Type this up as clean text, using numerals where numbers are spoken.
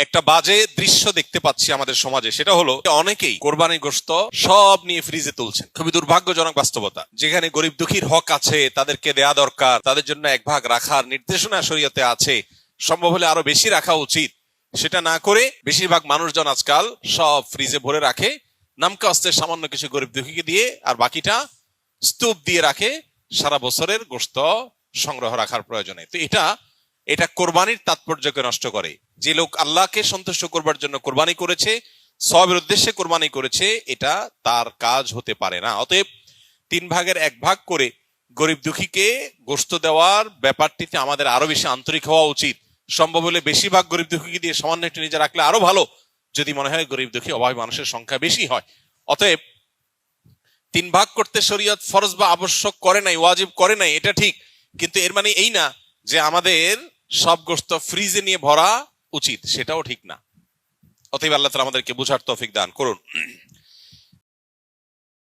একটা বাজে দৃশ্য দেখতে পাচ্ছি আমাদের সমাজে, সেটা হলো অনেকেই কোরবানির গোশত সব নিয়ে ফ্রিজে তুলছেন। খুবই দুর্ভাগ্যজনক বাস্তবতা। যেখানে গরিব দুঃখীর হক আছে, তাদেরকে দেয়া দরকার, তাদের জন্য এক ভাগ রাখার নির্দেশনা শরীয়তে আছে, সম্ভব হলে আরো বেশি রাখা উচিত, সেটা না করে বেশিরভাগ মানুষজন আজকাল সব ফ্রিজে ভরে রাখে, নামকা অস্তে সামান্য কিছু গরিব দুঃখীকে দিয়ে, আর বাকিটা স্তূপ দিয়ে রাখে সারা বছরের গোশত সংগ্রহ রাখার প্রয়োজনে। তো এটা কোরবানির তাৎপর্যকে নষ্ট করে। যে লোক আল্লাহকে সন্তুষ্ট করবার জন্য কোরবানি করেছে, সওয়াবের উদ্দেশ্যে কোরবানি করেছে, এটা তার কাজ হতে পারে না। অতএব 3 ভাগের 1 ভাগ করে গরিব দুঃখীকে গোশত দেওয়ার ব্যাপারটিতে আমাদের আরো বেশি আন্তরিক হওয়া উচিত। সম্ভব হলে বেশিরভাগ গরিব দুঃখীকে দিয়ে সামান্য একটু নিজে রাখলে আরো ভালো, যদি মনে হয় গরিব দুঃখী অভাবী মানুষের সংখ্যা বেশি হয়। অতএব 3 ভাগ করতে শরীয়ত ফরজ বা আবশ্যক করে নাই, ওয়াজিব করে নাই, এটা ঠিক, কিন্তু এর মানে এই না যে আমাদের সব গোশত ফ্রিজে নিয়ে ভরা উচিত, সেটাও ঠিক না। অতএব আল্লাহ তাআলা আমাদেরকে বুঝার তৌফিক দান করুন।